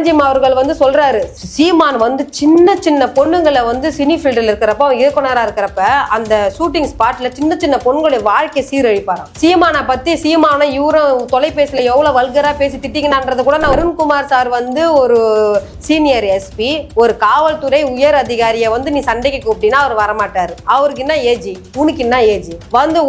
களஞ்சியம் அவர்கள் வந்து சொல்றாரு, சீமான் வந்து சின்ன சின்ன பொண்ணுங்களை வந்து சினி ஃபீல்டில் இருக்கிறப்ப இயக்குனரா இருக்கிறப்ப அந்த ஷூட்டிங் ஸ்பாட்ல சின்ன சின்ன பொண்ணுங்களை வாழ்க்கை சீரழிப்பாராம். சீமானை பத்தி சீமான இவரும் தொலைபேசியில எவ்வளவு வல்கரா பேசி திட்டிங்கன்றத கூட நான் அருண்குமார் சார் வந்து ஒரு சீனியர் எஸ்பி, ஒரு காவல்துறை உயர் அதிகாரியை வந்து நீ சண்டைக்கு கூப்பிட்டீங்கன்னா அவர் வரமாட்டாரு. அவருக்கு என்ன ஏஜி, உனக்கு என்ன ஏஜி, வந்து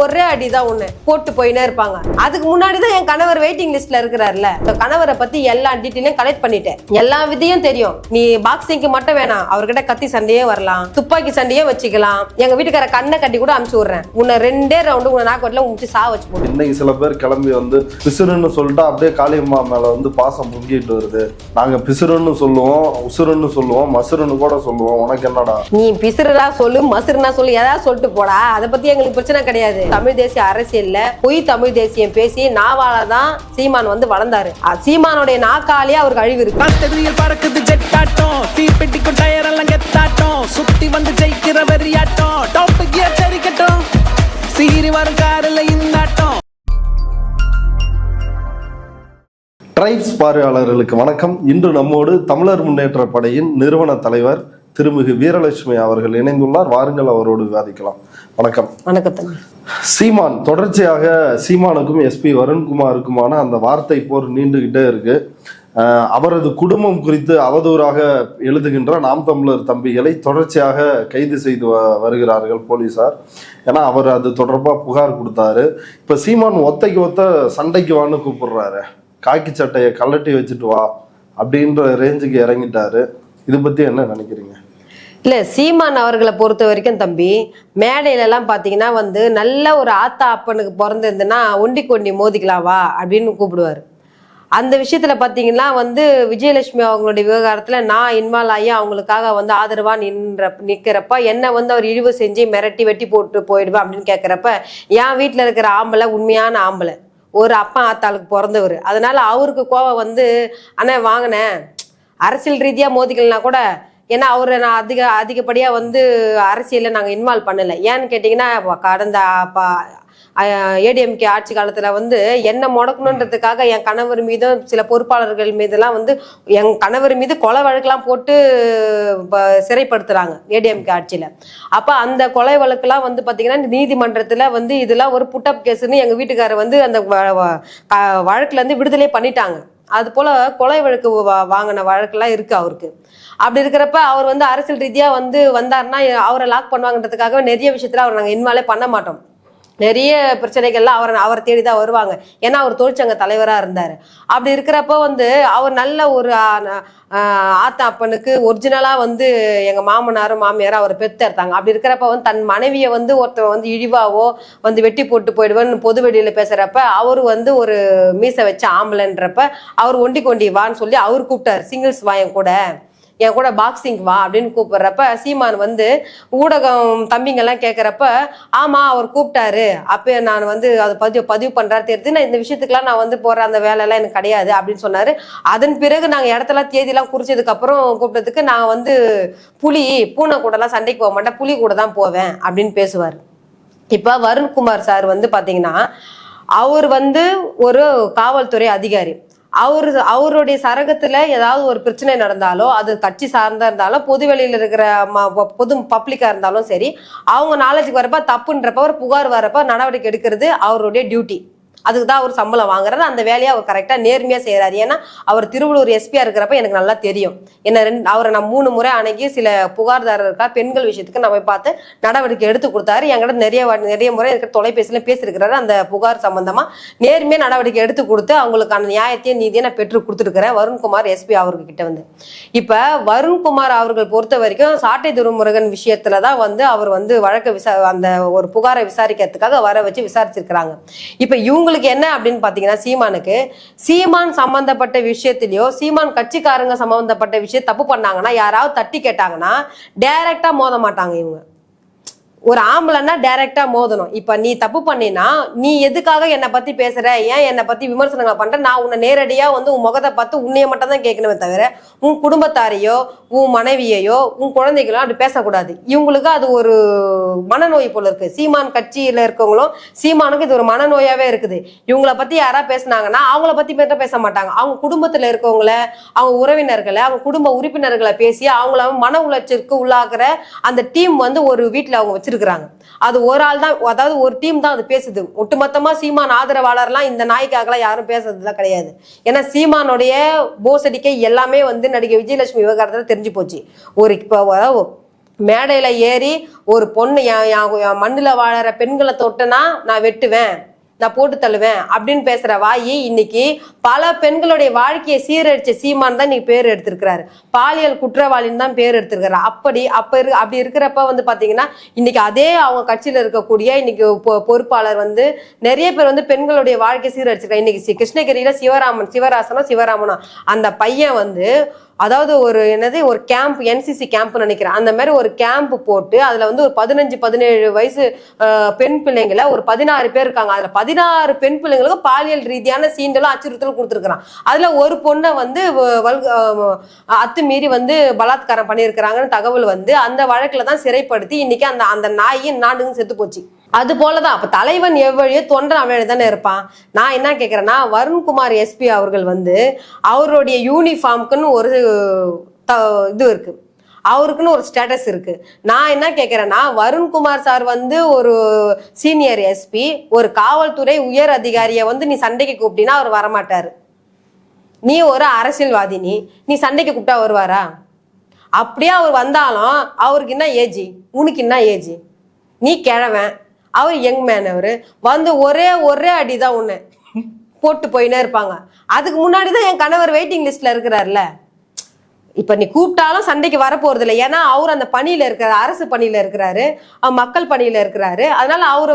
ஒரே அடிதான் ஒண்ணு போட்டு போயினே இருப்பாங்க. அதுக்கு முன்னாடிதான் என் கணவர் வெயிட்டிங் லிஸ்ட்ல இருக்கிறாருல, கணவரை பத்தி எல்லா டீட்டெயிலையும் கலெக்ட் பண்ணிட்டேன், எல்லா விதையும் தெரியும். நீ பாக்ஸிங்க்கு மட்டும் வேணாம், அவர்கிட்ட கத்தி சண்டையே வரலாம், துப்பாக்கி சண்டையே வச்சுக்கலாம், எங்க வீட்டுக்கார கண்ணை கட்டி கூட அனுப்பிச்சு விடுறேன், உன்னை 2 ரவுண்டு உன்னை நாக்கோட்டில முடிச்சு சா வச்சு போடு. இன்னைக்கு சில பேர் கிளம்பி வந்து பிசுறுன்னு சொல்லிட்டு அப்படியே காளியம்மா மேல வந்து பாசம் முங்கிட்டு வருது. நாங்க பிசுறுன்னு சொல்லுவோம், உசுறுன்னு சொல்லுவோம், மசுறுன்னு கூட சொல்லுவோம். உனக்கு என்னடா, நீ பிசுறா சொல்லு மசுறுனா சொல்லு, ஏதாவது சொல்லிட்டு போடா, அதை பத்தி எங்களுக்கு பிரச்சனை கிடையாது. தமிழ் தேசிய அரசியல்ல பொய் தமிழ் தேசியம் பேசி நாவாலதான் சீமான் வந்து வளர்ந்தாரு. சீமானுடைய நாக்காலே அவருக்கு அழிவு இருக்கு. பறக்குது ஜெட்டாட்டம், தீப்பெட்டிக்கும் டயர் எல்லாம் கெத்தாட்டம், சுத்தி வந்து ஜெயிக்கிற வெறியாட்டம், டாப் கியர் சரிக்கட்டும், சீரி வரும் காரில் இந்தாட்டம். ட்ரைப்ஸ் பார்வையாளர்களுக்கு வணக்கம். இன்று நம்மோடு தமிழர் முன்னேற்ற படையின் நிறுவன தலைவர் திருமிகு வீரலட்சுமி அவர்கள் இணைந்துள்ளார். வாருங்கள், அவரோடு விவாதிக்கலாம். வணக்கம். வணக்கம். சீமான் தொடர்ச்சியாக சீமானுக்கும் எஸ்பி வருண்குமாருக்குமான அந்த வார்த்தை போர் நீண்டுகிட்டே இருக்கு. அவரது குடும்பம் குறித்து அவதூறாக எழுதுகின்ற நாம் தமிழர் தம்பிகளை தொடர்ச்சியாக கைது செய்து வருகிறார்கள் போலீசார். ஏன்னா அவர் அது தொடர்பாக புகார் கொடுத்தாரு. இப்ப சீமான் ஒத்தைக்கு ஒத்த சண்டைக்கு வான்னு கூப்பிடுறாரு, காக்கி சட்டையை கலட்டி வச்சுட்டு வா அப்படின்ற ரேஞ்சுக்கு இறங்கிட்டாரு. இது பத்தி என்ன நினைக்கிறீங்க? இல்ல, சீமான் அவர்களை பொறுத்த வரைக்கும் தம்பி, மேடையில எல்லாம் பாத்தீங்கன்னா வந்து நல்ல ஒரு ஆத்தா அப்பனுக்கு பிறந்திருந்துன்னா ஒண்டி கொண்டி மோதிக்கலாம் வா அப்படின்னு கூப்பிடுவாரு. அந்த விஷயத்துல பாத்தீங்கன்னா வந்து விஜயலட்சுமி அவங்களுடைய விவகாரத்துல நான் இன்வால்வ் ஆகி அவங்களுக்காக வந்து ஆதரவா நிக்கிறப்ப என்ன வந்து அவர் இழிவு செஞ்சு மிரட்டி வெட்டி போட்டு போயிடுவேன் அப்படின்னு கேட்கிறப்ப, என் வீட்டுல இருக்கிற ஆம்பளை உண்மையான ஆம்பளை, ஒரு அப்பா ஆத்தாளுக்கு பிறந்தவர், அதனால அவருக்கு கோவம் வந்து அண்ணா வாங்கினேன், அரசியல் ரீதியா மோதிக்கலனா கூட, ஏன்னா அவரை நான் அதிகப்படியா வந்து அரசியல்ல நாங்க இன்வால்வ் பண்ணல. ஏன்னு கேட்டீங்கன்னா கடந்த ஏடிஎம்கே ஆட்சி காலத்துல வந்து என்ன முடக்கணுன்றதுக்காக என் கணவர் மீதும் சில பொறுப்பாளர்கள் மீதெல்லாம் வந்து என் கணவர் மீது கொலை வழக்கெல்லாம் போட்டு சிறைப்படுத்துறாங்க ஏடிஎம்கே ஆட்சியில. அப்ப அந்த கொலை வழக்கெல்லாம் வந்து பாத்தீங்கன்னா நீதிமன்றத்துல வந்து இதெல்லாம் ஒரு புட்டப் கேஸ்ன்னு எங்க வீட்டுக்காரர் வந்து அந்த வழக்குல இருந்து விடுதலை பண்ணிட்டாங்க. அது போல கொலை வழக்கு வாங்கின வழக்கெல்லாம் இருக்கு அவருக்கு. அப்படி இருக்கிறப்ப அவர் வந்து அரசியல் ரீதியா வந்து வந்தாருன்னா அவரை லாக் பண்ணுவாங்கன்றதுக்காக நிறைய விஷயத்துல அவர் நாங்க இன்வால்வே பண்ண மாட்டோம். நிறைய பிரச்சனைகள்லாம் அவரை தேடிதான் வருவாங்க. ஏன்னா அவர் தொழிற்சங்க தலைவரா இருந்தாரு. அப்படி இருக்கிறப்ப வந்து அவர் நல்ல ஒரு ஆத்தா அப்பனுக்கு ஒரிஜினலா வந்து எங்க மாமனாரும் மாமியாரும் அவரை பெத்தெடுத்தாங்க. அப்படி இருக்கிறப்ப வந்து தன் மனைவியை வந்து ஒருத்தர் வந்து இழிவாவோ வந்து வெட்டி போட்டு போயிடுவேன்னு பொது வெளியில பேசுறப்ப அவரு வந்து ஒரு மீசை வச்ச ஆம்பளைன்றப்ப அவர் ஒண்டி கொண்டி வான்னு சொல்லி அவர் கூப்பிட்டாரு, சிங்கிள்ஸ் வா என் கூட பாக்ஸிங் வா அப்படின்னு கூப்பிடுறப்ப சீமான் வந்து ஊடகம் தம்பிங்கெல்லாம் கேட்கறப்ப ஆமா அவர் கூப்பிட்டாரு, அப்ப நான் வந்து அதை பதிவு பண்றாரு தெரியுது, நான் இந்த விஷயத்துக்குலாம் நான் வந்து போற அந்த வேலையெல்லாம் எனக்கு கிடையாது அப்படின்னு சொன்னாரு. அதன் பிறகு நாங்க இடத்தெல்லாம் தேதியெல்லாம் குறிச்சதுக்கு அப்புறம் கூப்பிட்டதுக்கு நான் வந்து பூனை கூட எல்லாம் சண்டைக்கு போக மாட்டேன், புலி கூட தான் போவேன் அப்படின்னு பேசுவார். இப்ப வருண்குமார் சார் வந்து பாத்தீங்கன்னா அவர் வந்து ஒரு காவல்துறை அதிகாரி. அவருடைய சரகத்துல ஏதாவது ஒரு பிரச்சனை நடந்தாலோ, அது கட்சி சார்ந்தா இருந்தாலும் பொது வெளியில இருக்கிற பொது பப்ளிக்கா இருந்தாலும் சரி, அவங்க நாலேஜுக்கு வரப்ப தப்புன்றப்ப ஒரு புகார் வரப்ப நடவடிக்கை எடுக்கிறது அவருடைய டியூட்டி. அதுக்கு தான் அவர் சம்பளம் வாங்குறாரு. அந்த வேலையை அவர் கரெக்டா நேர்மையா செய்யறாரு. ஏன்னா அவர் திருவள்ளூர் எஸ்பியா இருக்கிறப்ப எனக்கு நல்லா தெரியும். என்ன அவரை நான் 3 முறை அணுகி சில புகார்தாரருக்கா பெண்கள் விஷயத்துக்கு நம்ம பார்த்து நடவடிக்கை எடுத்து கொடுத்தாரு. என்கிட்ட நிறைய முறை தொலைபேசியில பேசியிருக்கிறாரு. அந்த புகார் சம்பந்தமா நேர்மையா நடவடிக்கை எடுத்து கொடுத்து அவங்களுக்கான நியாயத்தையும் நீதியை நான் பெற்று கொடுத்துருக்கிறேன் வருண்குமார் எஸ்பி அவர்கிட்ட வந்து. இப்ப வருண்குமார் அவர்கள் பொறுத்த வரைக்கும் சாட்டை துரைமுருகன் விஷயத்துலதான் வந்து அவர் வந்து வழக்க அந்த ஒரு புகாரை விசாரிக்கிறதுக்காக வர வச்சு விசாரிச்சிருக்கிறாங்க. இப்ப இவங்களுக்கு என்ன அப்படின்னு பாத்தீங்கன்னா சீமான் சம்பந்தப்பட்ட விஷயத்திலயோ சீமான் கட்சிக்காரங்க சம்பந்தப்பட்ட விஷயம் தப்பு பண்ணாங்கன்னா யாராவது தட்டி கேட்டாங்கன்னா டைரக்டா மோத மாட்டாங்க. இவங்க ஒரு ஆம்பளைன்னா டைரக்டா மோதணும். இப்ப நீ தப்பு பண்ணினா நீ எதுக்காக என்னை பத்தி பேசுற, ஏன் என்னை பத்தி விமர்சனங்களை பண்ற, நான் உன்னை நேரடியா வந்து உன் முகத்தை பார்த்து உன்னைய மட்டும் தான் கேட்கணுமே தவிர உன் குடும்பத்தாரையோ உன் மனைவியையோ உன் குழந்தைகளோ அப்படி பேசக்கூடாது. இவங்களுக்கு அது ஒரு மனநோய் போல இருக்கு. சீமான் கட்சியில இருக்கவங்களும் சீமானுக்கு இது ஒரு மனநோயாவே இருக்குது. இவங்கள பத்தி யாரா பேசுனாங்கன்னா அவங்கள பத்தி மட்டும் பேச மாட்டாங்க, அவங்க குடும்பத்துல இருக்கவங்கள, அவங்க உறவினர்களை, அவங்க குடும்ப உறுப்பினர்களை பேசி அவங்கள மன உளைச்சலுக்கு உள்ளாக்குற அந்த டீம் வந்து ஒரு வீட்டுல அவங்க வச்சிருக்காங்க. அது ஒரு ஆள் தான், அதாவது ஒரு டீம் தான் அது பேசுது. ஒட்டுமொத்தமா சீமான் ஆதரவாளர்லாம் இந்த நாய்க்காகலாம் யாரும் பேசுறதுலாம் கிடையாது. ஏன்னா சீமானுடைய போசடிக்கை எல்லாமே வந்து நடிகை விஜயலட்சுமி விவகாரத்துல தெரிஞ்சு போச்சு. ஒரு இப்போ மேடையில ஏறி ஒரு பொண்ணு என் மண்ணுல வாழற பெண்களை தொட்டனா நான் வெட்டுவேன், நான் போட்டு தள்ளுவேன் அப்படின்னு பேசுற வாயி இன்னைக்கு பல பெண்களுடைய வாழ்க்கையை சீரழிச்ச சீமான் தான் இன்னைக்கு பேர் எடுத்திருக்கிறாரு. பாலியல் குற்றவாளின்னு தான் பேர் எடுத்திருக்கிறாரு. அப்படி இருக்கிறப்ப வந்து பாத்தீங்கன்னா இன்னைக்கு அதே அவங்க கட்சியில இருக்கக்கூடிய இன்னைக்கு பொறுப்பாளர் வந்து நிறைய பேர் வந்து பெண்களுடைய வாழ்க்கையை சீரழிச்சிருக்காங்க. இன்னைக்கு கிருஷ்ணகிரியில சிவராமனா அந்த பையன் வந்து, அதாவது ஒரு கேம்ப், என்சிசி கேம்ப் நினைக்கிறேன், அந்த மாதிரி ஒரு கேம்ப் போட்டு அதுல வந்து ஒரு 15-17 வயசு பெண் பிள்ளைங்களை ஒரு 16 பேர் இருக்காங்க. அதுல 16 பெண் பிள்ளைங்களுக்கு பாலியல் ரீதியான சீண்டலும் அச்சுறுத்தலும் கொடுத்துருக்கான். அதுல ஒரு பொண்ணை வந்து அத்துமீறி வந்து பலாத்காரம் பண்ணியிருக்கிறாங்கன்னு தகவல் வந்து அந்த வழக்குல தான் சிறைப்படுத்தி இன்னைக்கு அந்த நாயின் நாடுன்னு செத்து போச்சு. அது போலதான் அப்ப தலைவன் எவ்வழியோ தொண்டன் அவ்வளவு தானே இருப்பான். நான் என்ன கேட்கிறேன்னா, வருண்குமார் எஸ்பி அவர்கள் வந்து அவருடைய யூனிஃபார்முக்குன்னு ஒரு இது இருக்கு, அவருக்குன்னு ஒரு ஸ்டேட்டஸ் இருக்கு. நான் என்ன கேட்கிறேன்னா, வருண்குமார் சார் வந்து ஒரு சீனியர் எஸ்பி, ஒரு காவல்துறை உயர் அதிகாரியை வந்து நீ சண்டைக்கு கூப்பிட்டீங்கன்னா அவர் வரமாட்டாரு. நீ ஒரு அரசியல்வாதி, நீ சண்டைக்கு கூப்பிட்டா வருவாரா? அப்படியே அவர் வந்தாலும் அவருக்கு என்ன ஏஜி, உனக்கு என்ன ஏஜி? நீ கிழவன், அவர் யங் மேன். அவரு வந்து ஒரே அடிதான் உன்னை போட்டு போயினே இருப்பாங்க. அதுக்கு முன்னாடிதான் என் கணவர் வெயிட்டிங் லிஸ்ட்ல இருக்கிறாருல. இப்ப நீ கூப்பிட்டாலும் சண்டைக்கு வரப்போறது இல்லை. ஏன்னா அவர் அந்த பணியில இருக்கிறாரு, அரசு பணியில இருக்கிறாரு, மக்கள் பணியில இருக்கிறாரு. அதனால அவர்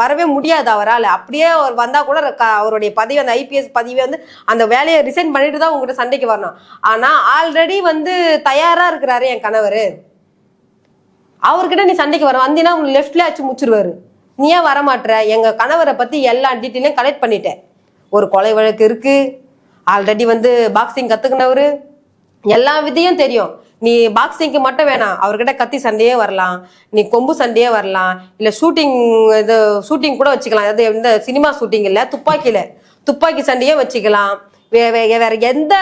வரவே முடியாது அவரால். அப்படியே அவர் வந்தா கூட அவருடைய பதவி, அந்த ஐபிஎஸ் பதவி வந்து அந்த வேலையை ரிசைன் பண்ணிட்டு தான் உங்ககிட்ட சண்டைக்கு வரணும். ஆனா ஆல்ரெடி வந்து தயாரா இருக்கிறாரு என் கணவர். அவர்கிட்ட நீ சண்டைக்கு வர வந்தீங்கன்னா உங்களுக்கு லெஃப்ட்ல ஆச்சு முச்சிருவாரு. நீ ஏன் வரமாட்டுற? எங்க கணவரை பத்தி எல்லா டீட்டெயிலையும் கலெக்ட் பண்ணிட்டேன். ஒரு கொலை வழக்கு இருக்கு, ஆல்ரெடி வந்து பாக்ஸிங் கத்துக்கினவரு, எல்லா விதையும் தெரியும். நீ பாக்ஸிங்க்கு மட்டும் வேணாம், அவர்கிட்ட கத்தி சண்டையே வரலாம், நீ கொம்பு சண்டையே வரலாம், இல்ல ஷூட்டிங் கூட வச்சுக்கலாம். அதாவது இந்த சினிமா ஷூட்டிங் இல்ல, துப்பாக்கி சண்டையே வச்சுக்கலாம். வேற எந்த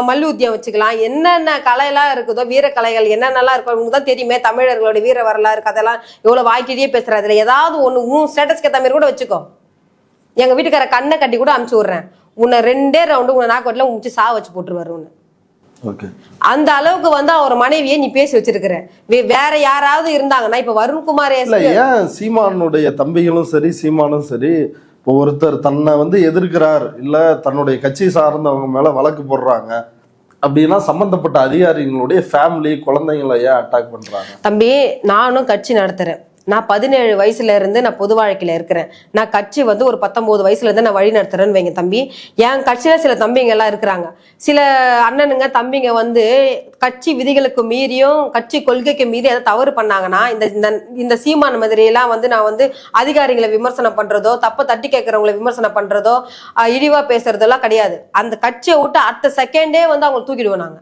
மல்யுத்தியம் வச்சுக்கலாம். என்னென்ன கலையெல்லாம் இருக்குதோ, வீர கலைகள் என்னென்னலாம் இருக்கோ உங்களுக்கு தான் தெரியுமே. தமிழர்களோட வீர வரலாறு கதையெல்லாம் எவ்வளவு வாய்க்கிட்டே பேசுற. அதுல ஏதாவது ஒண்ணு உன் ஸ்டேட்டஸ்க்கு ஏற்ற மாதிரி கூட வச்சுக்கோ. எங்க வீட்டுக்கார கண்ணை கட்டி கூட அனுப்பிச்சு விடுறேன். உன்னை 2 ரவுண்டு உன்னை நாக்கோட்டில முடிச்சு வச்சு போட்டுருவாரு உன்னை. அந்த அளவுக்கு வந்து அவர் மனைவியை நீ பேசி வச்சிருக்கிற. வேற யாராவது இருந்தாங்கன்னா, இப்ப வருண்குமார் ஏன் சீமானுடைய தம்பிகளும் சரி சீமானும் சரி, இப்போ ஒருத்தர் தன்னை வந்து எதிர்க்கிறார், இல்ல தன்னுடைய கட்சி சார்ந்தவங்க மேல வழக்கு போடுறாங்க அப்படின்னா சம்பந்தப்பட்ட அதிகாரிகளுடைய ஃபேமிலி குழந்தைங்களை ஏன் அட்டாக் பண்றாங்க? தம்பி, நானும் கட்சி நடத்துறேன். நான் 17 வயசுல இருந்து நான் பொது வாழ்க்கையில இருக்கிறேன். நான் கட்சி வந்து ஒரு 19 வயசுல இருந்து நான் வழி நடத்துறேன்னு வைங்க தம்பி. என் கட்சியில சில தம்பிங்க எல்லாம் இருக்கிறாங்க. சில அண்ணனுங்க தம்பிங்க வந்து கட்சி விதிகளுக்கு மீறியும் கட்சி கொள்கைக்கு மீறி அதை தவறு பண்ணாங்கன்னா, இந்த சீமான் மாதிரி எல்லாம் வந்து நான் வந்து அதிகாரிகளை விமர்சனம் பண்றதோ, தப்ப தட்டி கேட்கறவங்களை விமர்சனம் பண்றதோ, இழிவா பேசுறதெல்லாம் கிடையாது. அந்த கட்சியை விட்டு அடுத்த செகண்டே வந்து அவங்க தூக்கிடுவோம். நாங்க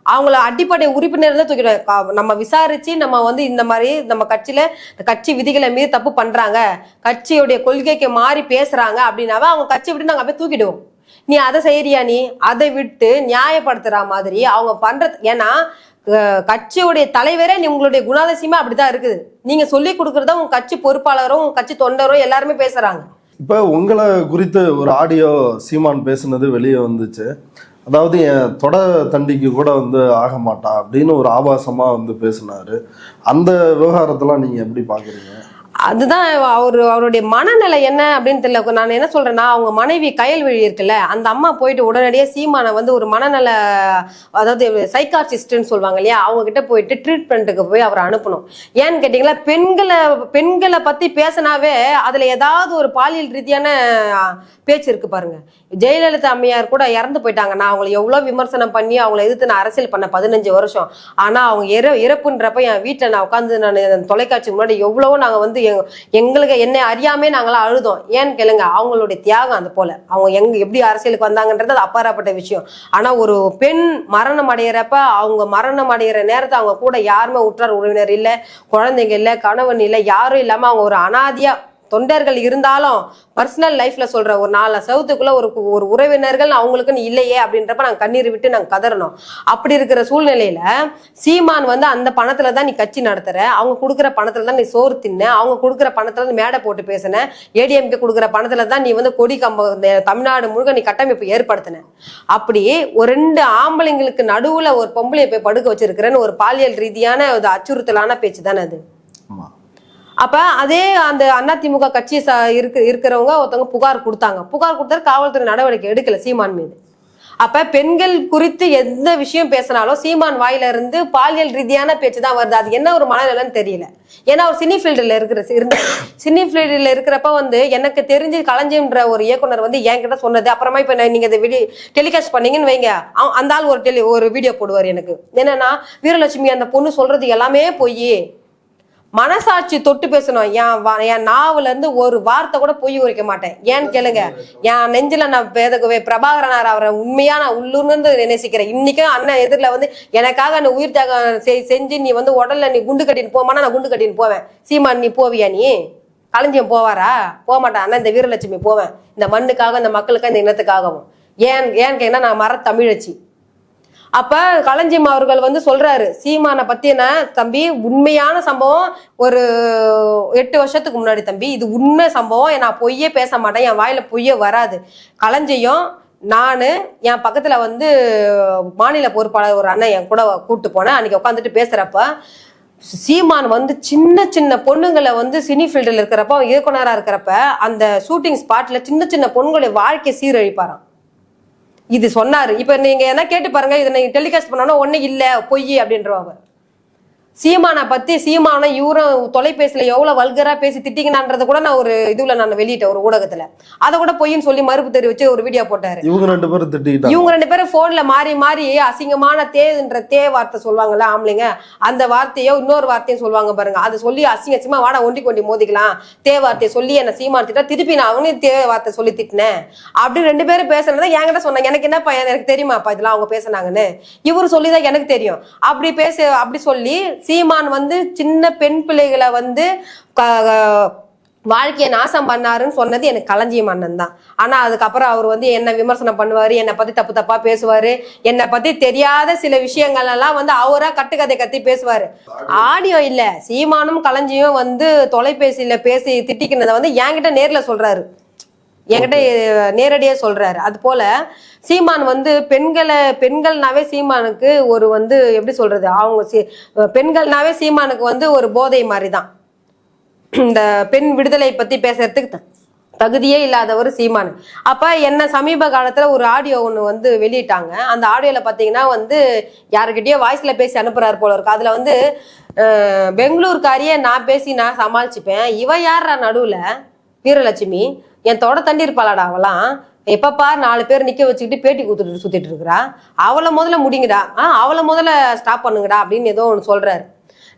அவங்கள அடிப்படை உறுப்பினர் தான் தூக்கிடுவோம். நம்ம விசாரிச்சு நம்ம வந்து இந்த மாதிரி நம்ம கட்சியில கட்சி விதிகளை மீறி தப்பு பண்றாங்க, கட்சியுடைய கொள்கைக்கு மாறி பேசுறாங்க அப்படின்னாவே அவங்க கட்சி விட்டு நாங்க போய் தூக்கிடுவோம். நீ அதை செய்யறியா? நீ அதை விட்டு நியாயப்படுத்துற மாதிரி அவங்க பண்றது. ஏன்னா கட்சியுடைய தலைவரே உங்களுடைய குணாதிசயமே அப்படிதான் இருக்குது. நீங்க சொல்லி கொடுக்கறத உங்க கட்சி பொறுப்பாளரும் உங்க கட்சி தொண்டரும் எல்லாருமே பேசுறாங்க. இப்ப உங்களை குறித்து ஒரு ஆடியோ சீமான் பேசுனது வெளியே வந்துச்சு. அதாவது என் தொட தண்டிக்கு கூட வந்து ஆக மாட்டா அப்படின்னு ஒரு ஆபாசமா வந்து பேசினாரு. அந்த விவகாரத்தெல்லாம் நீங்க எப்படி பாக்குறீங்க? அதுதான் அவருடைய மனநிலை என்ன அப்படின்னு தெரியல. நான் என்ன சொல்றேன்னா, அவங்க மனைவி கயல்விழி இருக்குல்ல, அந்த அம்மா போயிட்டு உடனடியே சீமானை வந்து ஒரு மனநல, அதாவது சைக்காட்ரிஸ்ட்னு சொல்லுவாங்க இல்லையா, அவங்க கிட்ட போயிட்டு ட்ரீட்மெண்ட்டுக்கு போய் அவரை அனுப்பணும். ஏன்னு கேட்டீங்களா, பெண்களை பத்தி பேசினாவே அதுல ஏதாவது ஒரு பாலியல் ரீதியான பேச்சு இருக்கு பாருங்க. ஜெயலலிதா அம்மையார் கூட இறந்து போயிட்டாங்க. நான் அவங்களை எவ்வளவு விமர்சனம் பண்ணி அவங்களை எதிர்த்து நான் அரசியல் பண்ண 15 வருஷம். ஆனா அவங்க இறப்புன்றப்ப என் வீட்டுல நான் உட்காந்து நான் தொலைக்காட்சி முன்னாடி எவ்வளவோ நாங்க வந்து எங்களுக்கு என்ன அறியாமே நாங்களாம் அழுதோம். ஏன்னு கேளுங்க, அவங்களுடைய தியாகம் அது போல. அவங்க எப்படி அரசியலுக்கு வந்தாங்கன்றது அது அப்பாற்பட்ட விஷயம். ஆனா ஒரு பெண் மரணம் அடையிறப்ப, அவங்க மரணம் அடைகிற நேரத்தை அவங்க கூட யாருமே உற்றார் உறவினர் இல்லை, குழந்தைங்க இல்லை, கணவன் இல்லை, யாரும் இல்லாம அவங்க ஒரு அனாதியா தொண்டர்கள் இருந்தாலும் பர்சனல் லைஃப்ல சொல்ற ஒரு 4 சவுத்துக்குள்ள ஒரு உறவினர்கள் அவங்களுக்குன்னு இல்லையே அப்படின்றப்ப நாங்க கண்ணீர் விட்டு நாங்க கதறணும். அப்படி இருக்கிற சூழ்நிலையில சீமான் வந்து அந்த பணத்துல தான் நீ கட்சி நடத்துற, அவங்க கொடுக்குற பணத்துல தான் நீ சோறு தின்ன, அவங்க கொடுக்குற பணத்துல நீ மேடை போட்டு பேசின, ஏடிஎம்கே கொடுக்குற பணத்துல தான் நீ வந்து கொடி தமிழ்நாடு முழுக்க நீ கட்டமைப்பு ஏற்படுத்தின. அப்படி ஒரு 2 ஆம்பளைங்களுக்கு நடுவுல ஒரு பொம்பளையை போய் படுக்க வச்சிருக்கிறேன்னு ஒரு பாலியல் ரீதியான ஒரு அச்சுறுத்தலான பேச்சு தானே அது. அப்ப அதே அந்த அதிமுக கட்சி இருக்கிறவங்க ஒருத்தவங்க புகார் கொடுத்தாரு, காவல்துறை நடவடிக்கை எடுக்கல சீமான் மீது. அப்ப பெண்கள் குறித்து எந்த விஷயம் பேசினாலும் சீமான் வாயில இருந்து பாலியல் ரீதியான பேச்சு தான் வருது. அது என்ன ஒரு மனநிலைன்னு தெரியல. ஏன்னா ஒரு சினி ஃபீல்டுல சினி ஃபீல்டுல இருக்கிறப்ப வந்து எனக்கு தெரிஞ்சு களஞ்சியம்ன்ற ஒரு இயக்குனர் வந்து என்கிட்ட சொன்னது. அப்புறமா இப்ப நீங்க இந்த வீடியோ டெலிகாஸ்ட் பண்ணீங்கன்னு வைங்க, அந்த ஆள் ஒரு வீடியோ போடுவார் எனக்கு. என்னன்னா, வீரலட்சுமி அந்த பொண்ணு சொல்றது எல்லாமே பொய், மனசாட்சி தொட்டு பேசணும், என் நாவல இருந்து ஒரு வார்த்தை கூட பொய் உரைக்க மாட்டேன். ஏன்னு கேளுங்க, என் நெஞ்சில நான் பிரபாகரனார் அவரை உண்மையா நான் உள்ளூர்ந்து நேசிக்கிறேன். இன்னைக்கும் அண்ணன் எதிரில வந்து எனக்காக நீ உயிர் தியாகம் செஞ்சு நீ வந்து உடல்ல நீ குண்டு கட்டின்னு போமானா நான் குண்டு கட்டின்னு போவேன். சீமான் நீ போவியா? நீ களஞ்சியம் போவாரா? போக மாட்டேன். அண்ணா இந்த வீரலட்சுமி போவேன், இந்த மண்ணுக்காக, இந்த மக்களுக்காக, இந்த இனத்துக்காகவும். ஏன்னு கேட்டா நான் மர தமிழச்சி. அப்ப களஞ்சியம் அவர்கள் வந்து சொல்றாரு, சீமானை பத்தின தம்பி உண்மையான சம்பவம் ஒரு 8 வருஷத்துக்கு முன்னாடி தம்பி, இது உண்மை சம்பவம், நான் பொய்யே பேச மாட்டேன், என் வாயில பொய்யே வராது. களஞ்சியம் நானு என் பக்கத்துல வந்து மாநில பொறுப்பாளர் ஒரு அண்ணன் என் கூட கூப்பிட்டு போனேன். அன்னைக்கு உட்காந்துட்டு பேசுறப்ப சீமான் வந்து சின்ன சின்ன பொண்ணுங்களை வந்து சினி ஃபீல்டில் இருக்கிறப்ப, இயக்குனரா இருக்கிறப்ப அந்த ஷூட்டிங் ஸ்பாட்ல சின்ன சின்ன பொண்ணுங்களுடைய வாழ்க்கையை சீரழிப்பாராம். இது சொன்னாரு. இப்ப நீங்க என்ன கேட்டு பாருங்க, இதை நீங்க டெலிகாஸ்ட் பண்ணோம்னா ஒண்ணு இல்ல பொய் அப்படின்றவங்க. சீமானை பத்தி சீமான இவரும் தொலைபேசியில எவ்வளவு வல்கரா பேசி திட்டிங்கன்றத கூட நான் ஒரு இதுல நான் வெளியிட்டேன் ஒரு ஊடகத்துல. அதை கூட பொய்ன்னு சொல்லி மறுப்பு தெரிவிச்சு ஒரு வீடியோ போட்டாரு. இவங்க 2 பேரும் போன்ல மாறி அசிங்கமான தே வார்த்தை சொல்லுவாங்கல்ல ஆம்பளைங்க, அந்த வார்த்தையோ இன்னொரு வார்த்தையும் சொல்லுவாங்க பாருங்க. அதை சொல்லி அசிங்கமா வாடா ஒண்டி மோதிக்கலாம் தே வார்த்தையை சொல்லி என்ன சீமான் திட்டா, திருப்பி நான் அவனையும் தே வார்த்தை சொல்லி திட்டினேன் அப்படி 2 பேரும் பேசுறத என்கிட்ட சொன்னாங்க. எனக்கு என்னப்பா, எனக்கு தெரியுமாப்பா இதெல்லாம் அவங்க பேசினாங்கன்னு? இவரு சொல்லிதான் எனக்கு தெரியும். அப்படி சொல்லி சீமான் வந்து சின்ன பெண் பிள்ளைகளை வந்து வாழ்க்கையை நாசம் பண்ணாருன்னு சொன்னது எனக்கு களஞ்சியம் அண்ணன் தான். ஆனா அதுக்கப்புறம் அவர் வந்து என்ன விமர்சனம் பண்ணுவாரு, என்னை பத்தி தப்பா பேசுவாரு, என்னை பத்தி தெரியாத சில விஷயங்கள் எல்லாம் வந்து அவரா கட்டுக்கதை கத்தி பேசுவாரு. ஆடியோ இல்ல, சீமானும் களஞ்சியும் வந்து தொலைபேசியில பேசி திட்டிக்கினதை வந்து என்கிட்ட நேர்ல சொல்றாரு, என்கிட்ட நேரடியா சொல்றாரு. அது போல சீமான் வந்து பெண்கள்னாவே சீமானுக்கு ஒரு வந்து எப்படி சொல்றது, அவங்க பெண்கள்னாவே சீமானுக்கு வந்து ஒரு போதை மாதிரிதான். இந்த பெண் விடுதலை பத்தி பேசுறதுக்கு தகுதியே இல்லாதவர் சீமான். அப்ப என்ன சமீப காலத்துல ஒரு ஆடியோ ஒண்ணு வந்து வெளியிட்டாங்க. அந்த ஆடியோல பாத்தீங்கன்னா வந்து யாருக்கிட்டயோ வாய்ஸ்ல பேசி அனுப்புறாரு போல இருக்கு. அதுல வந்து பெங்களூர்காரியே நான் சமாளிச்சுப்பேன், இவ யாரா நடுவுல வீரலட்சுமி என் தொட தண்டி இருப்பாளாடா, அவளாம் எப்பப்பா 4 பேர் நிக்க வச்சுக்கிட்டு பேட்டி கொடுத்துட்டு சுத்திட்டு இருக்கிறா, அவளை முதல்ல முடிங்கடா, அவளை முதல்ல ஸ்டாப் பண்ணுங்கடா அப்படின்னு ஏதோ ஒன்று சொல்றாரு.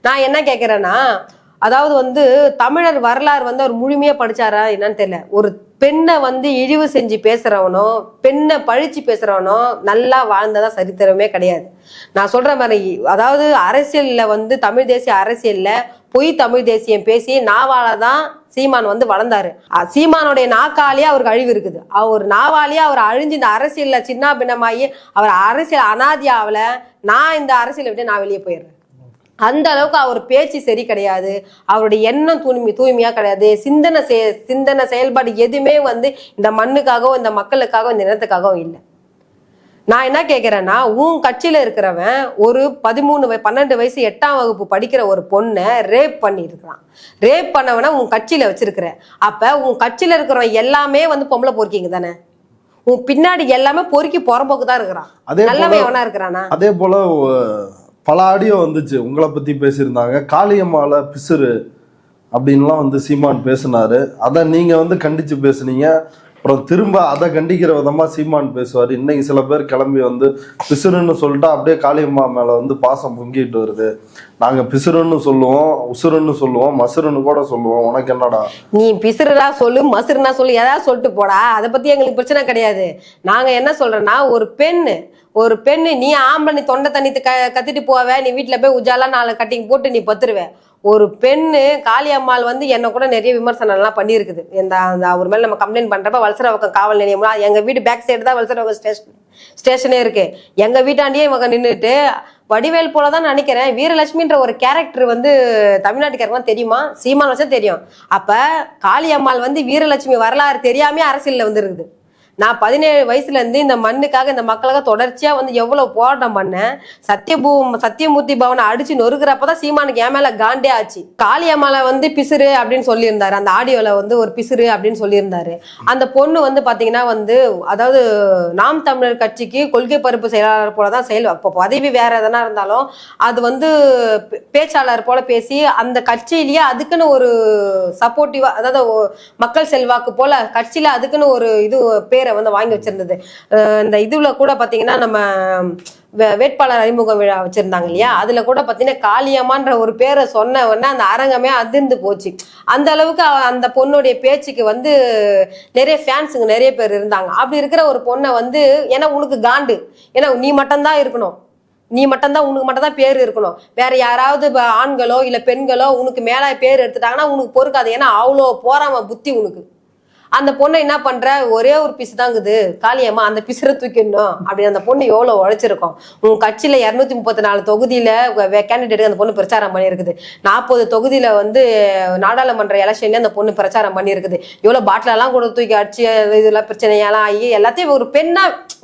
நான் என்ன கேட்கிறேன்னா, அதாவது வந்து தமிழர் வரலாறு வந்து அவர் முழுமையா படிச்சாரா என்னன்னு தெரியல. ஒரு பெண்ணை வந்து இழிவு செஞ்சு பேசுறவனோ, பெண்ணை பழிச்சு பேசுறவனோ நல்லா வாழ்ந்ததா சரித்திரமே கிடையாது. நான் சொல்ற மாதிரி, அதாவது அரசியல்ல வந்து தமிழ் தேசிய அரசியல்ல பொய் தமிழ் தேசியம் பேசி நாவாலதான் சீமான் வந்து வளர்ந்தாரு. சீமானுடைய நாக்காலேயே அவருக்கு அழிவு இருக்குது. அவர் நாவாலேயே அவர் அழிஞ்சு இந்த அரசியல்ல சின்ன பின்னமாயி அவர் அரசியல் அனாதியாவில நான் இந்த அரசியலை விட்டு நான் வெளியே போயிடுறேன். அந்த அளவுக்கு அவர் பேச்சு சரி கிடையாது, அவருடைய எண்ணம் தூய்மையா கிடையாது, சிந்தனை செயல்பாடு எதுவுமே வந்து இந்த மண்ணுக்காகவும் இந்த மக்களுக்காகவும் இந்த இனத்துக்காகவும் இல்லை. நான் என்ன கேட்கிறேன்னா, உன் கட்சியில இருக்கிறவன் ஒரு 12 வயசு 8ஆம் வகுப்பு படிக்கிற ஒரு பொண்ணை ரேப் பண்ணிருக்கான். ரேப் பண்ணவன உன் கட்சியில வச்சிருக்கிற. அப்ப உன் கட்சியில இருக்கிறவன் எல்லாமே வந்து பொம்பளை பொறுக்கிங்க தானே? உன் பின்னாடி எல்லாமே பொறுக்கி புறம்போக்கு தான் இருக்கிறான். நல்லவன் எவனா இருக்கிறானா? அதே போல பல ஆடியோ வந்துச்சு, உங்களை பத்தி பேசியிருந்தாங்க. காளியம்மால பிசுறு அப்படின்லாம் வந்து சீமான் பேசினாரு. அதை நீங்க வந்து கண்டிச்சு பேசுனீங்க. அப்புறம் திரும்ப அதை கண்டிக்கிற விதமா சீமான் பேசுவார். இன்னைக்கு சில பேர் கிளம்பி வந்து பிசுறுன்னு சொல்லிட்டா அப்படியே காளியம்மா மேல வந்து பாசம் பொங்கிட்டு வருது. நாங்க பிசுறுன்னு சொல்லுவோம், உசுறுன்னு சொல்லுவோம், மசுறுன்னு கூட சொல்லுவோம். உனக்கு என்னடா? நீ பிசுறுடா சொல்லு, மசுறுனா சொல்லு, ஏதாவது சொல்லிட்டு போடா, அதை பத்தி எங்களுக்கு பிரச்சனை கிடையாது. நாங்க என்ன சொல்றோம்னா, ஒரு பெண்ணு நீ ஆம்பளை, நீ தொண்டை தண்ணி கத்திட்டு போவ, நீ வீட்டுல போய் உஜாலா 4 கட்டிங் போட்டு நீ பத்துருவ. ஒரு பெண்ணு காளியம்மாள் வந்து என்ன கூட நிறைய விமர்சனம் எல்லாம் பண்ணியிருக்குது. அவர் மேல நம்ம கம்ப்ளைண்ட் பண்றப்ப வலசரவாக்கம் காவல் நிலையம், எங்க வீடு பேக் சைடு தான் வலசரவாக்கம் ஸ்டேஷனே இருக்கு. எங்க வீட்டாண்டியே இவங்க நின்றுட்டு வடிவேல் போலதான் நினைக்கிறேன், வீரலட்சுமின்ற ஒரு கேரக்டர் வந்து தமிழ்நாட்டுக்காரங்களாம் தெரியுமா? சீமான் வச்சா தெரியும். அப்ப காளியம்மாள் வந்து வீரலட்சுமி வரலாறு தெரியாமே அரசியல்ல வந்து இருக்குது. நான் 17 வயசுல இருந்து இந்த மண்ணுக்காக, இந்த மக்களுக்காக தொடர்ச்சியா வந்து எவ்வளவு போராட்டம் பண்ணேன். சத்தியமூர்த்தி பவனை அடிச்சு நொறுக்கிறப்பதான் சீமானுக்கு என் மேல காண்டே ஆச்சு. காளியம்மாளை வந்து பிசுறு அப்படின்னு சொல்லியிருந்தாரு. அந்த ஆடியோல வந்து ஒரு பிசுறு அப்படின்னு சொல்லியிருந்தாரு. அந்த பொண்ணு வந்து பாத்தீங்கன்னா வந்து, அதாவது நாம் தமிழர் கட்சிக்கு கொள்கை பரப்பு செயலாளர் போலதான் இப்போ பதவி வேற எதனா இருந்தாலும் அது வந்து பேச்சாளர் போல பேசி அந்த கட்சியிலேயே அதுக்குன்னு ஒரு சப்போர்ட்டிவா, அதாவது மக்கள் செல்வாக்கு போல கட்சியில அதுக்குன்னு ஒரு இது பேரை வந்து வாங்கி வச்சிருந்தது. இந்த இதுல கூட பாத்தீங்கன்னா நம்ம வேட்பாளர் அறிமுக விழா வச்சிருந்தாங்க இல்லையா, அதுல கூட பாத்தீங்கன்னா காளியம்மான்ற ஒரு பேரை சொன்ன உடனே அந்த அரங்கமே அதிர்ந்து போச்சு. அந்த அளவுக்கு அந்த பொண்ணுடைய பேச்சுக்கு வந்து நிறைய ஃபேன்ஸுங்க நிறைய பேர் இருந்தாங்க. அப்படி இருக்கிற ஒரு பொண்ணை வந்து, ஏன்னா உனக்கு காண்டு, ஏன்னா நீ மட்டும்தான் இருக்கணும், உனக்கு மட்டும் தான் பேர் இருக்கணும். வேற யாராவது ஆண்களோ இல்ல பெண்களோ உனக்கு மேல பேர் எடுத்துட்டாங்கன்னா உனக்கு பொறுக்காது. ஏன்னா அவ்வளோ போறாம புத்தி உனக்கு. அந்த பொண்ணை என்ன பண்ற, ஒரே ஒரு பிசு தாங்குது காளியம்மா, அந்த பிசுரை தூக்கிடணும் அப்படின்னு அந்த பொண்ணு எவ்வளவு உழைச்சிருக்கோம். உங்க கட்சியில 234 தொகுதியில கேண்டிடேட் அந்த பொண்ணு பிரச்சாரம் பண்ணியிருக்குது. 40 தொகுதியில வந்து நாடாளுமன்ற எலெக்ஷன்ல அந்த பொண்ணு பிரச்சாரம் பண்ணியிருக்குது. எவ்வளவு பாட்டில எல்லாம் கூட தூக்கி அடிச்சு இதெல்லாம் பிரச்சனையெல்லாம் ஆகி எல்லாத்தையும்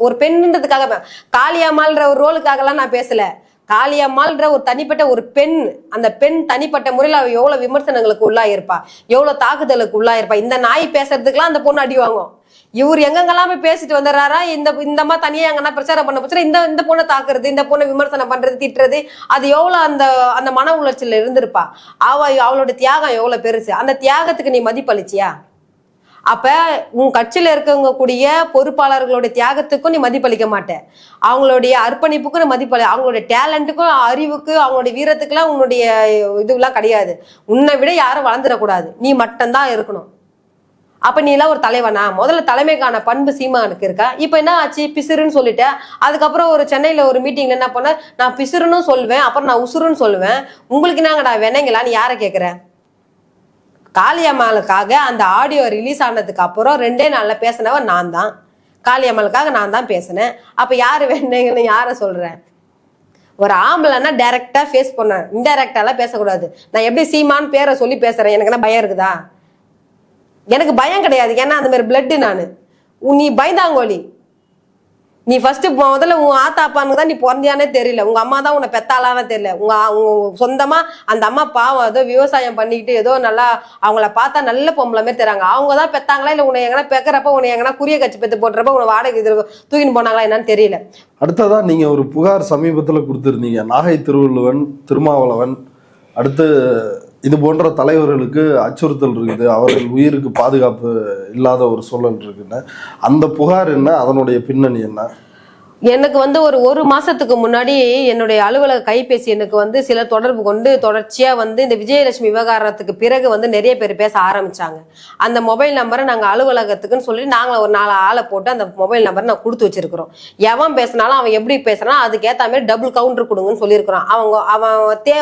ஒரு பெண்ணுன்றதுக்காக, காளியம்மாள்ன்ற ஒரு ரோலுக்காக எல்லாம் நான் பேசல. காளியம்மாள்ன்ற ஒரு தனிப்பட்ட ஒரு பெண், அந்த பெண் தனிப்பட்ட முறையில் அவ எவ்வளவு விமர்சனங்களுக்கு உள்ளாயிருப்பா, எவ்வளவு தாக்குதலுக்கு உள்ளாயிருப்பா. இந்த நாய் பேசுறதுக்கெல்லாம் அந்த பொண்ணு அடி வாங்கும். இவர் எங்கெங்கெல்லாம் போய் பேசிட்டு வந்துடுறாரா, இந்த மாதிரி தனியா எங்கன்னா பிரச்சாரம் பண்ண போச்சு, இந்த பொண்ணை தாக்குறது, இந்த பொண்ணை விமர்சனம் பண்றது, திட்டுறது, அது எவ்வளவு அந்த மன உளைச்சல் இருந்திருப்பா. அவளோட தியாகம் எவ்வளவு பெருசு. அந்த தியாகத்துக்கு நீ மதிப்பளிச்சியா? அப்ப உன் கட்சியில இருக்கவங்க கூடிய பொறுப்பாளர்களுடைய தியாகத்துக்கும் நீ மதிப்பளிக்க மாட்டேன், அவங்களுடைய அர்ப்பணிப்புக்கும் நீ மதிப்பளி, அவங்களுடைய டேலண்ட்டுக்கும் அறிவுக்கு அவங்களுடைய வீரத்துக்குலாம் உன்னுடைய இதுலாம் கிடையாது. உன்னை விட யாரும் வளர்ந்துடக்கூடாது, நீ மட்டும்தான் இருக்கணும். அப்ப நீ எல்லாம் ஒரு தலைவனா? முதல்ல தலைமைக்கான பண்பு சீமானுக்கு இருக்கா? இப்ப என்ன ஆச்சு, பிசுறுன்னு சொல்லிட்டேன். அதுக்கப்புறம் ஒரு சென்னையில ஒரு மீட்டிங்ல என்ன பண்ண, நான் பிசுறுன்னு சொல்லுவேன், அப்புறம் நான் உசுறுன்னு சொல்லுவேன். உங்களுக்கு என்னங்கடா வேணாங்களா? நீ யாரை கேட்கிற? காளியம்மாளுக்காக அந்த ஆடியோ ரிலீஸ் ஆனதுக்கு அப்புறம் 2 நாள்ல பேசினவன் நான் தான். காளியம்மாளுக்காக நான் தான் பேசினேன். அப்ப யாரு வேணுங்கன்னு யார சொல்றேன்? ஒரு ஆம்பளைன்னா டைரக்டா ஃபேஸ் பண்ண, இன்டைரக்டாலாம் பேசக்கூடாது. நான் எப்படி சீமான் பேரை சொல்லி பேசுறேன், எனக்கு என்ன பயம் இருக்குதா? எனக்கு பயம் கிடையாது. ஏன்னா அந்த மாதிரி பிளட் நானு. நீ பயந்தாங்கோலி. நீ ஃபர்ஸ்ட் முதல்ல உன் ஆத்தா அப்பானுக்கு தான் நீ பிறந்தியானே தெரியல, உங்க அம்மா தான் உன்னை பெத்தாலானே தெரியல. உங்க சொந்தமா அந்த அம்மா பாவம் ஏதோ விவசாயம் பண்ணிக்கிட்டு ஏதோ நல்லா அவங்கள பார்த்தா நல்ல பொம்பளை மாதிரி தராங்க. அவங்க தான் பெத்தாங்களா இல்ல உன்னை எங்கன்னா பெக்கிறப்ப உன்னை எங்கன்னா குறிய கட்சி பெத்து போட்டுறப்ப உன்னை வாடகை இது தூக்கின்னு போனாங்களா என்னன்னு தெரியல. அடுத்ததா நீங்க ஒரு புகார் சமீபத்துல கொடுத்திருந்தீங்க, நாகை திருவள்ளுவன், திருமாவளவன், அடுத்து இது போன்ற தலைவர்களுக்கு அச்சுறுத்தல் இருக்குது, அவர்கள் உயிருக்கு பாதுகாப்பு இல்லாத ஒரு சூழல் இருக்குன்னு. அந்த புகார் என்ன, அதனுடைய பின்னணி என்ன? எனக்கு வந்து ஒரு மாசத்துக்கு முன்னாடி என்னுடைய அலுவலக கைபேசி எனக்கு வந்து சிலர் தொடர்பு கொண்டு தொடர்ச்சியா வந்து இந்த விஜயலட்சுமி விவகாரத்துக்கு பிறகு வந்து நிறைய பேர் பேச ஆரம்பிச்சாங்க. அந்த மொபைல் நம்பரை நாங்க அலுவலகத்துக்குன்னு சொல்லி நாங்க ஒரு 4 ஆளை போட்டு அந்த மொபைல் நம்பரை நான் கொடுத்து வச்சிருக்கிறோம். எவன் பேசினாலும் அவன் எப்படி பேசுறான் அதுக்கேற்ற மாதிரி டபுள் கவுண்டர் கொடுங்கன்னு சொல்லியிருக்கிறான். அவன்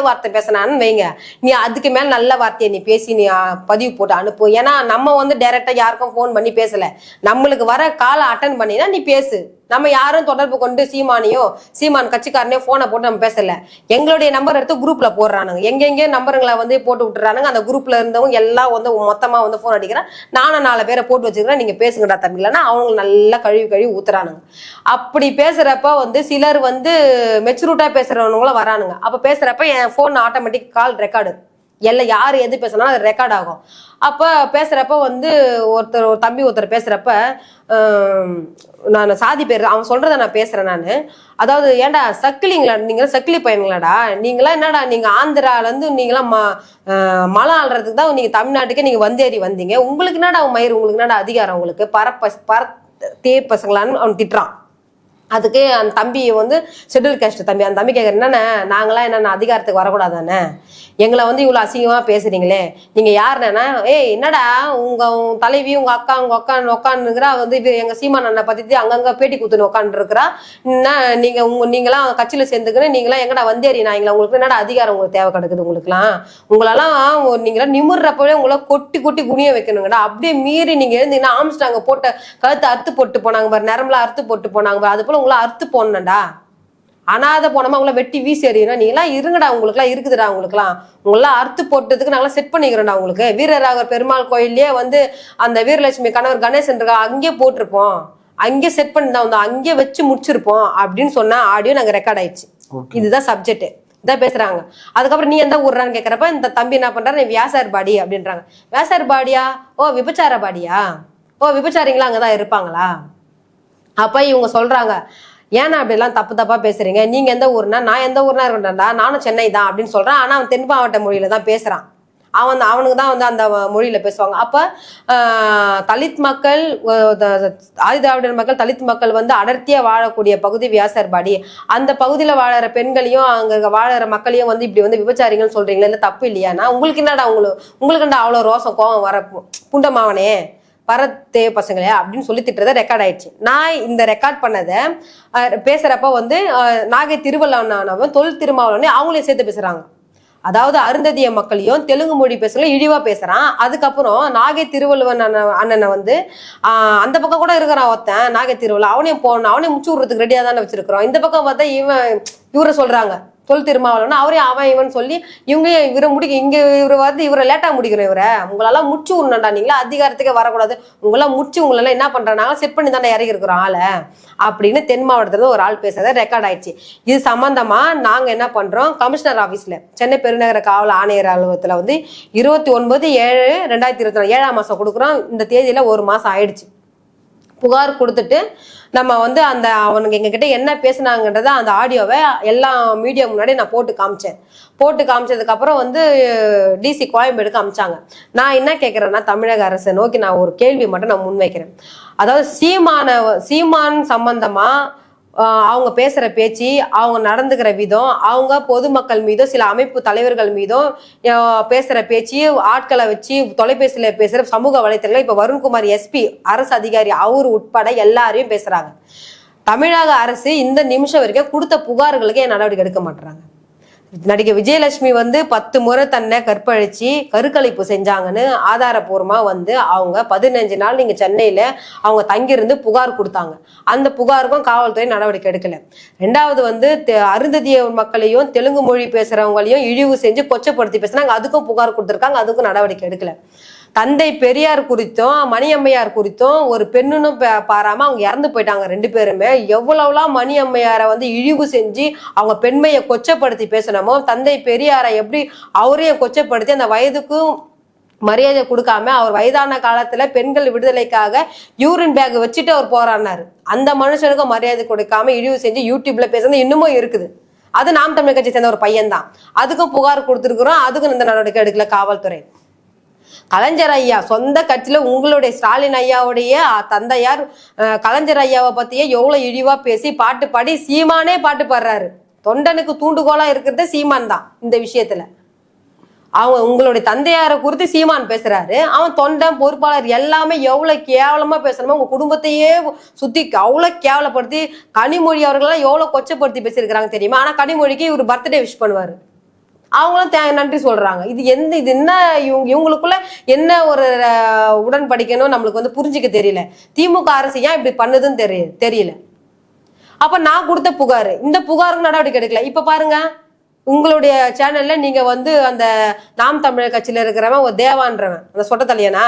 வார்த்தை பேசினான்னு வைங்க, நீ அதுக்கு மேல நல்ல வார்த்தையை நீ பேசி நீ பதிவு போட்டு அனுப்பு. ஏன்னா நம்ம வந்து டைரக்டா யாருக்கும் போன் பண்ணி பேசல, நம்மளுக்கு வர காலை அட்டன் பண்ணினா நீ பேசு, நம்ம யாரும் தொடர்பு கொண்டு சீமான் கட்சிக்காரனையோ போனை போட்டு நம்ம பேசல. எங்களுடைய நம்பர் எடுத்து குரூப்ல போடுறானுங்க, எங்கெங்கே நம்பருங்களை வந்து போட்டு விட்டுறானுங்க. அந்த குரூப்ல இருந்தவங்க எல்லாம் வந்து மொத்தமா வந்து போன் அடிக்கிறேன், நானும் 4 பேரை போட்டு வச்சுக்கிறேன், நீங்க பேசுங்கடா தம்பி, இல்லைன்னா அவங்க நல்லா கழுவி ஊத்துறானுங்க. அப்படி பேசுறப்ப வந்து சிலர் வந்து மெச்சூரிட்டா பேசுறவங்களும் வரானுங்க. அப்ப பேசுறப்ப என் போன் ஆட்டோமேட்டிக் கால் ரெக்கார்டு எல்லாம் யாரு எது பேசினாலும் அது ரெக்கார்ட் ஆகும். அப்ப பேசுறப்ப வந்து ஒரு தம்பி பேசுறப்ப நான் சாதி பேர் அவன் சொல்றத நான் பேசுறேன் நானு. அதாவது ஏன்டா சக்கிலிங்களா, நீங்க சக்கிலி பையனுங்களாடா, நீங்களா என்னடா, நீங்க ஆந்திரால இருந்து நீங்களாம் மலை ஆள்றதுக்கு தான் நீங்க தமிழ்நாட்டுக்கே நீங்க வந்தேறி வந்தீங்க, உங்களுக்கு என்னடா மயிர், உங்களுக்கு என்னடா அதிகாரம், உங்களுக்கு தே பசங்களான்னு அவன் திட்டுறான். அதுக்கு அந்த தம்பி வந்து ஷெட்யூல் கேஸ்ட் தம்பி, அந்த தம்பி கேட்குற என்னண்ணே, நாங்களாம் என்னென்ன அதிகாரத்துக்கு வரக்கூடாதானே, எங்களை வந்து இவ்வளோ அசிங்கமாக பேசுறீங்களே, நீங்கள் யாருன்னா, என்னடா உங்க தலைவி உங்க அக்கா உட்காந்துருக்கிறா வந்து எங்க சீமான் அண்ணனை பத்தி அங்கங்க பேட்டி குத்துன்னு உட்காந்துருக்கிறா, நீங்களாம் கட்சியில சேர்ந்துக்குன்னு நீங்களாம் எங்கடா வந்தேறி நாங்களா, உங்களுக்கு என்னடா அதிகாரம் உங்களுக்கு தேவை கிடக்குது, உங்களுக்குலாம் உங்களெல்லாம் நீங்களாம் நிமிர்றப்பவே உங்களை கொட்டி குனிய வைக்கணுங்கடா, அப்படியே மீறி நீங்க எழுந்தீங்கன்னா ஆம்ஸ்டாங்க போட்ட கழுத்தை அறுத்து போட்டு போனாங்க பாரு, நரம்புல அறுத்து போட்டு போனாங்க பாரு, அது போல உங்களை அறுத்து போனடா, அனாத போனமா உங்களை வெட்டி வீசி எறியணும், நீங்களாம் இருங்கடா, உங்களுக்குலாம் இருக்குதுடா, உங்களுக்குலாம் உங்களெல்லாம் அறுத்து போட்டதுக்கு நாங்களாம் செட் பண்ணிக்கிறோம்டா, உங்களுக்கு வீரராகவர் பெருமாள் கோயிலே வந்து அந்த வீரலட்சுமி கணவர் கணேசன் இருக்கா, அங்கேயே போட்டிருப்போம், அங்கேயே செட் பண்ணி தான் வந்தோம், அங்கேயே வச்சு முடிச்சிருப்போம் அப்படின்னு சொன்னா ஆடியோ நாங்க ரெக்கார்ட் ஆயிடுச்சு. இதுதான் சப்ஜெக்ட், இதான் பேசுறாங்க. அதுக்கப்புறம் நீ எந்த ஊர்றான்னு கேட்கறப்ப இந்த தம்பி என்ன பண்றாரு, வியாசார் பாடி அப்படின்றாங்க. வியாசார் பாடியா, ஓ விபச்சார பாடியா, ஓ விபச்சாரிங்களா அங்கதான் இருப்பாங்களா? அப்ப இவங்க சொல்றாங்க, ஏன்னா அப்படிலாம் தப்பா பேசுறீங்க, நீங்க எந்த ஊர்னா, நான் எந்த ஊர்னா இருக்கேன்டா, நானும் சென்னை தான் அப்படின்னு சொல்றான். ஆனா அவன் தென் மாவட்ட மொழியில தான் பேசுறான், அவனுக்கு தான் வந்து அந்த மொழியில பேசுவாங்க. அப்ப தலித் மக்கள், ஆதிதிராவிடர் மக்கள், தலித் மக்கள் வந்து அடர்த்தியா வாழக்கூடிய பகுதி வியாசர்பாடி, அந்த பகுதியில வாழற பெண்களையும் அங்க வாழற மக்களையும் வந்து இப்படி வந்து விபச்சாரிங்கன்னு சொல்றீங்களா, இல்ல தப்பு இல்லையானா, உங்களுக்கு என்னடா, உங்களுக்கு அவ்வளவு ரோசம் கோவம் வர புண்டமாவனே பரத்தே பசங்களே அப்படின்னு சொல்லி திட்டுறத ரெக்கார்ட் ஆயிடுச்சு. நான் இந்த ரெக்கார்ட் பண்ணதை பேசுறப்ப வந்து நாகை திருவள்ளுவன் தொழில் திருமாவளவனே அவங்களையும் சேர்த்து பேசுறாங்க. அதாவது அருந்ததிய மக்களையும் தெலுங்கு மொழி பேசுறவங்க இழிவா பேசுறான். அதுக்கப்புறம் நாகை திருவள்ளுவன் அண்ணனை வந்து அந்த பக்கம் கூட இருக்கிறான் ஒருத்தன் நாகை திருவள்ளுவன், அவனையும் போடணும், அவனையும் முச்சு விடுறதுக்கு ரெடியா தானே வச்சிருக்கிறோம். இந்த பக்கம் பார்த்தா இவரை சொல்றாங்க தொல் திருமாவளவன், அவரே அவன் இவன் சொல்லி இவங்க இவரை இவரை லேட்டா முடிக்கிறோம், இவரை உங்களெல்லாம் முச்சு விடணும்டா, நீங்களா அதிகாரத்துக்கே வரக்கூடாது, உங்களெல்லாம் முச்சு உங்களெல்லாம் என்ன பண்றாங்க செட் பண்ணி தானே இறங்கி இருக்கிறோம் ஆளை அப்படின்னு தென் மாவட்டத்துல ஒரு ஆள் பேசுறத ரெக்கார்ட் ஆயிடுச்சு. இது சம்பந்தமா நாங்க என்ன பண்றோம், கமிஷனர் ஆபீஸ்ல சென்னை பெருநகர காவல் ஆணையர் அலுவலகத்துல வந்து 29/7/2024 7ஆம் மாசம் கொடுக்குறோம். இந்த தேதியில 1 மாசம் ஆயிடுச்சு. புகார் கொடுத்துட்டு நம்ம வந்து அந்த அவனுக்கு எங்ககிட்ட என்ன பேசினாங்கன்றத அந்த ஆடியோவை எல்லா மீடியா முன்னாடி நான் போட்டு காமிச்சதுக்கு அப்புறம் வந்து டிசி கோயம்பேடுக்கு அமிச்சாங்க. நான் என்ன கேட்கிறேன்னா, தமிழக அரசை நோக்கி நான் ஒரு கேள்வி மட்டும் நான் முன்வைக்கிறேன். அதாவது சீமான் சம்பந்தமா அவங்க பேசுற பேச்சு, அவங்க நடந்துக்கிற விதம், அவங்க பொதுமக்கள் மீதும் சில அமைப்பு தலைவர்கள் மீதும் பேசுற பேச்சு, ஆட்களை வச்சு தொலைபேசியில பேசுற சமூக வலைத்தளங்கள், இப்ப வருண்குமார் எஸ்பி அரசு அதிகாரி அவர் உட்பட எல்லாரையும் பேசுறாங்க. தமிழக அரசு இந்த நிமிஷம் வரைக்கும் கொடுத்த புகார்களுக்கு ஏன் நடவடிக்கை எடுக்க மாட்டாங்க? நடிகை விஜயலட்சுமி வந்து 10 முறை தன்னை கற்பழிச்சு கருக்கலைப்பு செஞ்சாங்கன்னு ஆதாரபூர்வமா வந்து அவங்க 15 நாள் நீங்க சென்னையில அவங்க தங்கியிருந்து புகார் கொடுத்தாங்க. அந்த புகாருக்கும் காவல்துறை நடவடிக்கை எடுக்கல. 2வது வந்து அருந்ததிய மக்களையும் தெலுங்கு மொழி பேசுறவங்களையும் இழிவு செஞ்சு கொச்சப்படுத்தி பேசுனாங்க, அதுக்கும் புகார் கொடுத்துருக்காங்க, அதுக்கும் நடவடிக்கை எடுக்கல. தந்தை பெரியார் குறித்தும் மணியம்மையார் குறித்தும் ஒரு பெண்ணுன்னு பாராம அவங்க இறந்து போயிட்டாங்க 2 பேருமே. எவ்வளவுலாம் மணியம்மையாரை வந்து இழிவு செஞ்சு அவங்க பெண்மையை கொச்சப்படுத்தி பேசணுமோ, தந்தை பெரியாரை எப்படி அவரையும் கொச்சப்படுத்தி அந்த வயதுக்கும் மரியாதை கொடுக்காம அவர் வயதான காலத்துல பெண்கள் விடுதலைக்காக யூரின் பேக் வச்சுட்டு அவர் போராடினாரு. அந்த மனுஷனுக்கும் மரியாதை கொடுக்காம இழிவு செஞ்சு யூடியூப்ல பேசுறது இன்னமும் இருக்குது. அது நாம் தமிழர் கட்சி சேர்ந்த ஒரு பையன் தான். அதுக்கும் புகார் கொடுத்துருக்குறோம், அதுக்கும் இந்த நடவடிக்கை எடுக்கல காவல்துறை. கலைஞர் ஐயா சொந்த கட்சியில உங்களுடைய ஸ்டாலின் ஐயாவுடைய தந்தையார் கலைஞர் ஐயாவை பத்தியே எவ்வளவு இழிவா பேசி பாட்டு பாடி சீமானே பாட்டு பாடுறாரு. தொண்டனுக்கு தூண்டுகோலா இருக்கிறது சீமான் தான் இந்த விஷயத்துல. அவங்க உங்களுடைய தந்தையாரை குறித்து சீமான் பேசுறாரு, அவன் தொண்டன் பொறுப்பாளர் எல்லாமே எவ்வளவு கேவலமா பேசணுமோ உங்க குடும்பத்தையே சுத்தி அவ்வளவு கேவலப்படுத்தி கனிமொழி அவர்களெல்லாம் எவ்வளவு கொச்சப்படுத்தி பேசியிருக்கிறாங்க தெரியுமா? ஆனா கனிமொழிக்கு இவர் பர்த்டே விஷ் பண்ணுவாரு, அவங்களும் நன்றி சொல்றாங்க. இது என்ன இவங்களுக்குள்ள என்ன ஒரு உடன்படிக்கணும் நம்மளுக்கு வந்து புரிஞ்சுக்க தெரியல. திமுக அரசு ஏன் இப்படி பண்ணுதுன்னு தெரியல. அப்ப நான் கொடுத்த புகார், இந்த புகாருக்கு நடவடிக்கை எடுக்கல. இப்ப பாருங்க, உங்களுடைய சேனல்ல நீங்க வந்து அந்த நாம் தமிழர் கட்சியில இருக்கிறவன் ஒரு தேவான்றவன், அந்த சொட்ட தலையனா,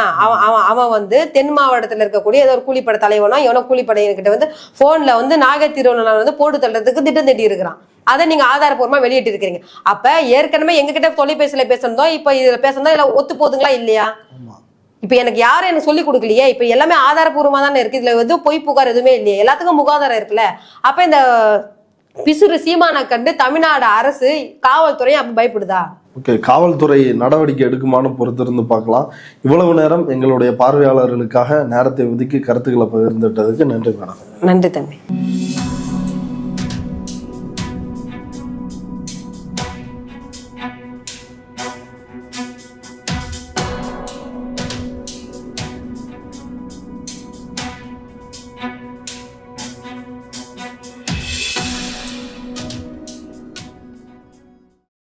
அவன் வந்து தென் மாவட்டத்துல இருக்கக்கூடிய ஏதோ ஒரு கூலிப்படை தலைவனோ எவனோ கூலிப்படையின்கிட்ட வந்து போன்ல வந்து நாகை திருவண்ணாமலை வந்து போட்டு தள்ளுறதுக்கு திட்டம் தட்டி இருக்கிறான். அதை நீங்க ஆதாரப்பூர்வமா வெளியிட்டு இருக்கிறீங்க. அப்ப ஏற்கனவே எங்க கிட்ட தொலைபேசியில பேசணுதோ இப்ப இதுல பேசணும் இல்ல ஒத்து போதுங்களா இல்லையா? இப்ப எனக்கு யாரும் எனக்கு சொல்லி கொடுக்கலையே. இப்ப எல்லாமே ஆதாரப்பூர்வமா தானே இருக்கு. இதுல எதுவும் பொய் புகார் எதுவுமே இல்லையே, எல்லாத்துக்கும் முகாதாரம் இருக்குல்ல. அப்ப இந்த பிசுறு சீமானை கண்டு தமிழ்நாடு அரசு காவல்துறையும் அப்ப பயப்படுதா? ஓகே, காவல்துறை நடவடிக்கை எடுக்குமான்னு பொறுத்திருந்து பார்க்கலாம். இவ்வளவு நேரம் எங்களுடைய பார்வையாளர்களுக்காக நேரத்தை ஒதுக்கி கருத்துக்களை பகிர்ந்துட்டதுக்கு நன்றி மேடம். நன்றி தம்பி.